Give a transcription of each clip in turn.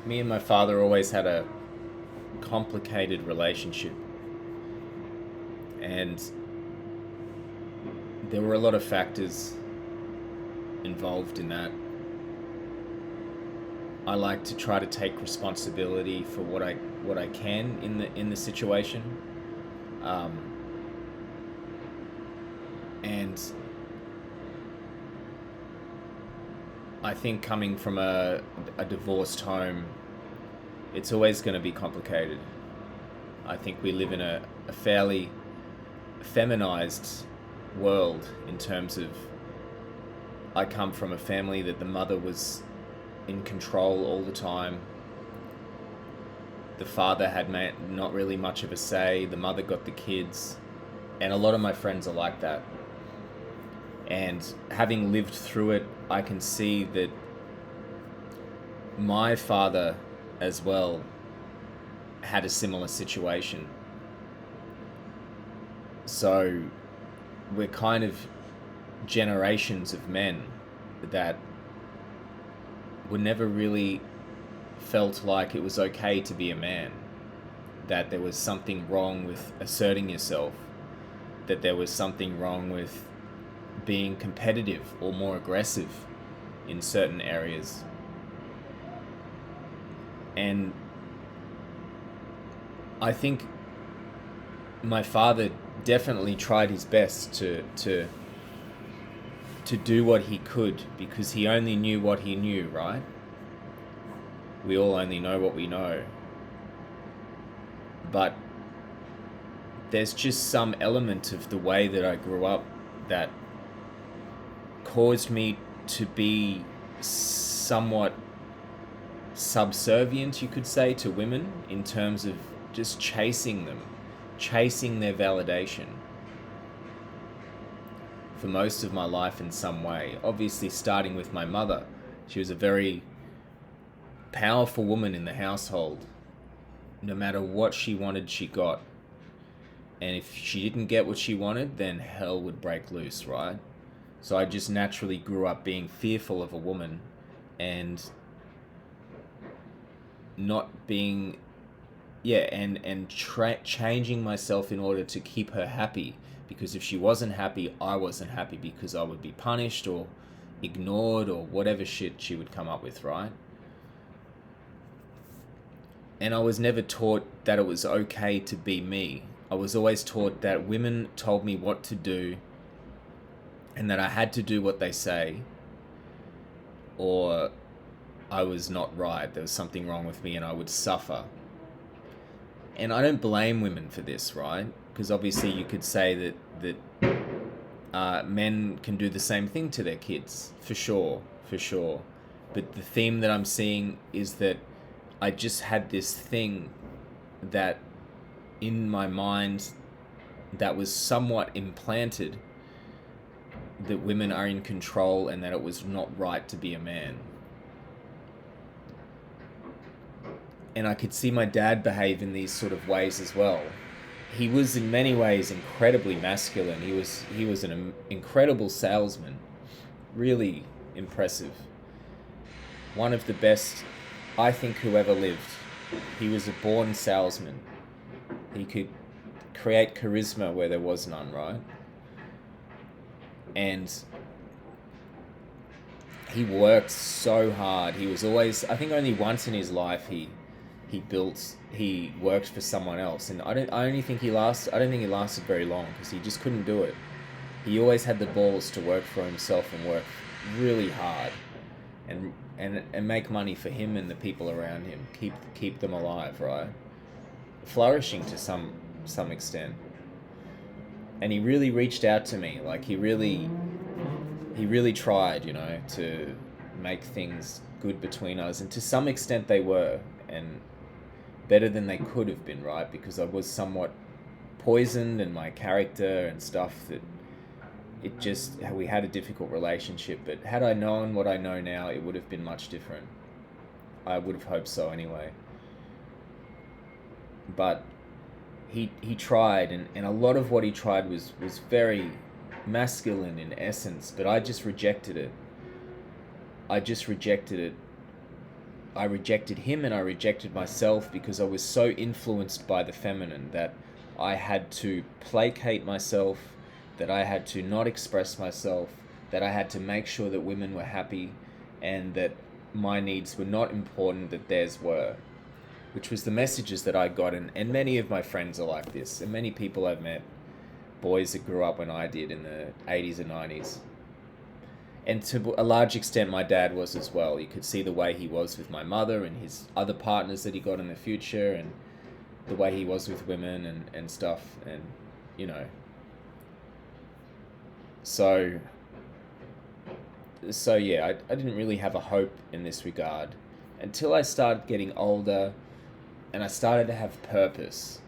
me and my father always had a complicated relationship, and there were a lot of factors involved in that. I like to try to take responsibility for what I can in the situation, um, and I think coming from a divorced home, it's always going to be complicated. I think we live in a fairly feminized world in terms of I come from a family that the mother was in control all the time. The father had not really much of a say. The mother got the kids. And a lot of my friends are like that. And having lived through it, I can see that my father as well had a similar situation. So we're kind of generations of men that were never really felt like it was okay to be a man, that there was something wrong with asserting yourself, that there was something wrong with being competitive or more aggressive in certain areas. And I think my father definitely tried his best to do what he could, because he only knew what he knew, right? We all only know what we know. But there's just some element of the way that I grew up that caused me to be somewhat subservient, you could say, to women in terms of just chasing them, chasing their validation for most of my life in some way. Obviously, starting with my mother. She was a very powerful woman in the household. No matter what she wanted, she got. And if she didn't get what she wanted, then hell would break loose, right? So I just naturally grew up being fearful of a woman and not being, changing myself in order to keep her happy. Because if she wasn't happy, I wasn't happy, because I would be punished or ignored or whatever shit she would come up with, right? And I was never taught that it was okay to be me. I was always taught that women told me what to do and that I had to do what they say, or I was not right. There was something wrong with me and I would suffer. And I don't blame women for this, right? Because obviously you could say that men can do the same thing to their kids, for sure. But the theme that I'm seeing is that I just had this thing that in my mind that was somewhat implanted, that women are in control and that it was not right to be a man. And I could see my dad behave in these sort of ways as well. He was in many ways incredibly masculine. He was an incredible salesman, really impressive. One of the best, I think, who ever lived. He was a born salesman. He could create charisma where there was none, right? And he worked so hard. He was always, I think only once in his life he worked for someone else, and I don't think he lasted very long, because he just couldn't do it. He always had the balls to work for himself and work really hard and make money for him and the people around him, keep them alive, right? Flourishing to some extent. And he really reached out to me, like he really tried, to make things good between us, and to some extent they were, and better than they could have been, right? Because I was somewhat poisoned in my character and stuff, that we had a difficult relationship. But had I known what I know now, it would have been much different. I would have hoped so anyway. But he tried, and a lot of what he tried was very masculine in essence, but I just rejected it. I rejected him and I rejected myself because I was so influenced by the feminine that I had to placate myself, that I had to not express myself, that I had to make sure that women were happy and that my needs were not important, that theirs were. Which was the messages that I got, and many of my friends are like this, and many people I've met, boys that grew up when I did in the 80s and 90s. And to a large extent, my dad was as well. You could see the way he was with my mother and his other partners that he got in the future, and the way he was with women and stuff. And, you know. So yeah, I didn't really have a hope in this regard until I started getting older and I started to have purpose.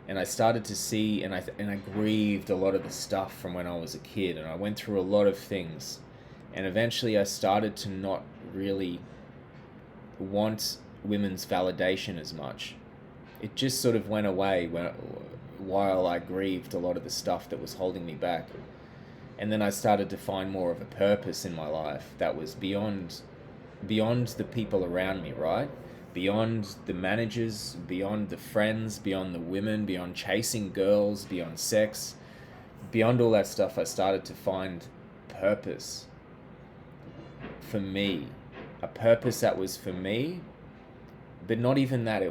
And I started to see, and I grieved a lot of the stuff from when I was a kid, and I went through a lot of things. And eventually I started to not really want women's validation as much. It just sort of went away while I grieved a lot of the stuff that was holding me back. And then I started to find more of a purpose in my life that was beyond the people around me, right? Beyond the managers, beyond the friends, beyond the women, beyond chasing girls, beyond sex. Beyond all that stuff, I started to find purpose for me, a purpose that was for me, but not even that.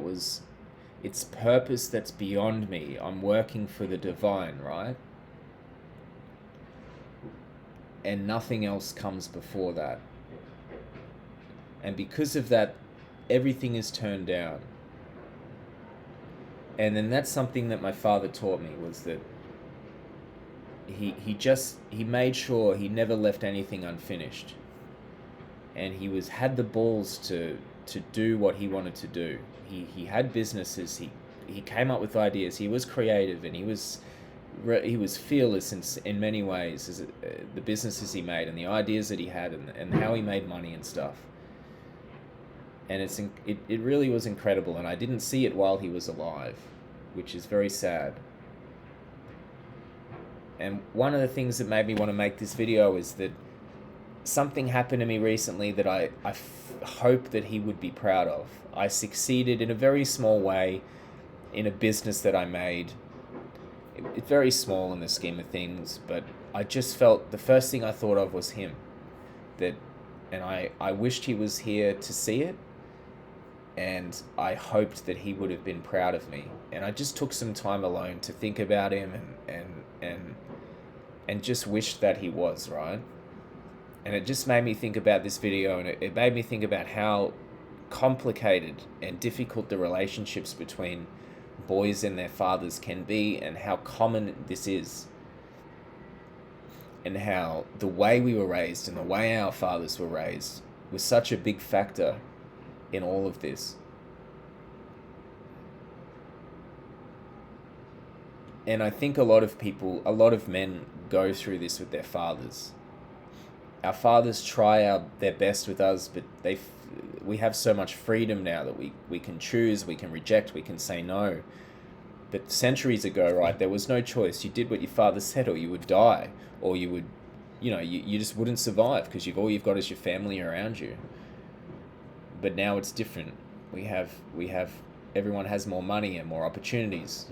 It's purpose that's beyond me. I'm working for the divine, right? And nothing else comes before that. And because of that, everything is turned down. And then that's something that my father taught me, was that he made sure he never left anything unfinished. And he had the balls to do what he wanted to do. He had businesses. He came up with ideas. He was creative, and he was fearless in many ways, as the businesses he made and the ideas that he had and how he made money and stuff. And it really was incredible, and I didn't see it while he was alive, which is very sad. And one of the things that made me want to make this video is that something happened to me recently that I hope that he would be proud of. I succeeded in a very small way in a business that I made. It's very small in the scheme of things, but I just felt the first thing I thought of was him. And I wished he was here to see it, and I hoped that he would have been proud of me. And I just took some time alone to think about him and just wished that he was, right? And it just made me think about this video, and it made me think about how complicated and difficult the relationships between boys and their fathers can be, and how common this is. And how the way we were raised and the way our fathers were raised was such a big factor in all of this. And I think a lot of men go through this with their fathers. Our fathers try their best with us, but we have so much freedom now that we can choose, we can reject, we can say no. But centuries ago, right, there was no choice. You did what your father said, or you would die, or you would, you just wouldn't survive, because all you've got is your family around you. But now it's different. We have everyone has more money and more opportunities,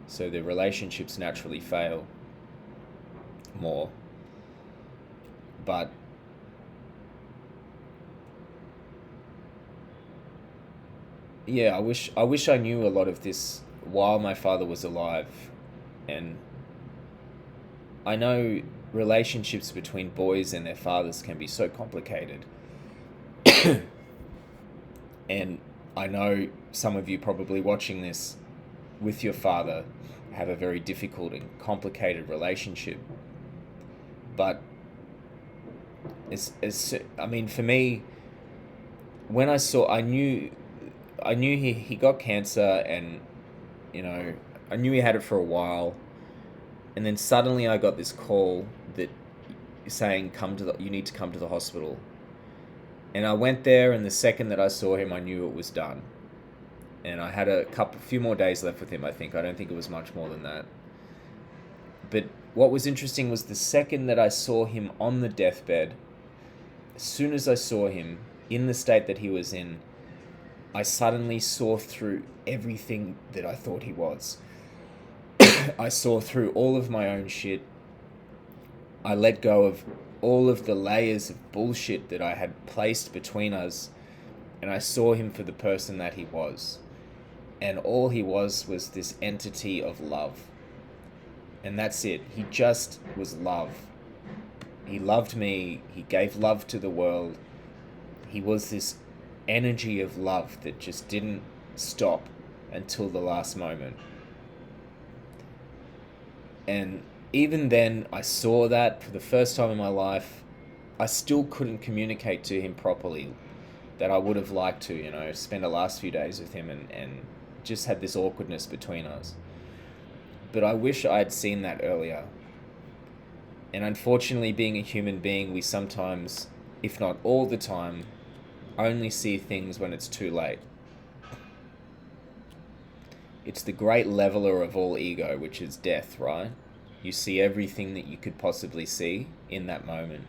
so the relationships naturally fail more. But yeah, I wish I knew a lot of this while my father was alive. And I know relationships between boys and their fathers can be so complicated. And I know some of you probably watching this with your father have a very difficult and complicated relationship. But for me, when I knew he got cancer, and I knew he had it for a while, and then suddenly I got this call that saying you need to come to the hospital. And I went there, and the second that I saw him, I knew it was done. And I had a few more days left with him, I think. I don't think it was much more than that. But what was interesting was the second that I saw him on the deathbed, as soon as I saw him, in the state that he was in, I suddenly saw through everything that I thought he was. I saw through all of my own shit. I let go of all of the layers of bullshit that I had placed between us, and I saw him for the person that he was. And all he was this entity of love. And that's it. He just was love. He loved me. He gave love to the world. He was this energy of love that just didn't stop until the last moment. And even then, I saw that for the first time in my life. I still couldn't communicate to him properly that I would have liked to, spend the last few days with him and just had this awkwardness between us. But I wish I had seen that earlier. And unfortunately, being a human being, we sometimes, if not all the time, only see things when it's too late. It's the great leveler of all ego, which is death, right? You see everything that you could possibly see in that moment.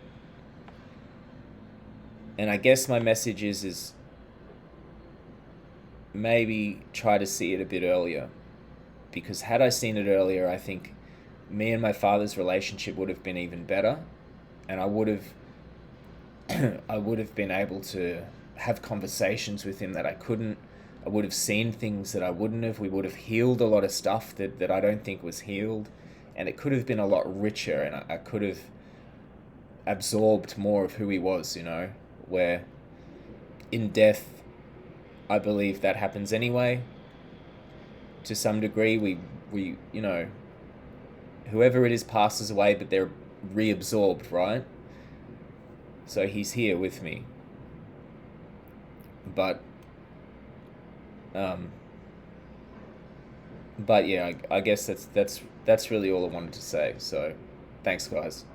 And I guess my message is maybe try to see it a bit earlier. Because had I seen it earlier, I think me and my father's relationship would have been even better. And I would have been able to have conversations with him that I couldn't. I would have seen things that I wouldn't have. We would have healed a lot of stuff that I don't think was healed. And it could have been a lot richer, and I could have absorbed more of who he was, where in death, I believe that happens anyway. To some degree, we whoever it is passes away, but they're reabsorbed, right? So he's here with me. But yeah, I guess that's really all I wanted to say. So, thanks, guys.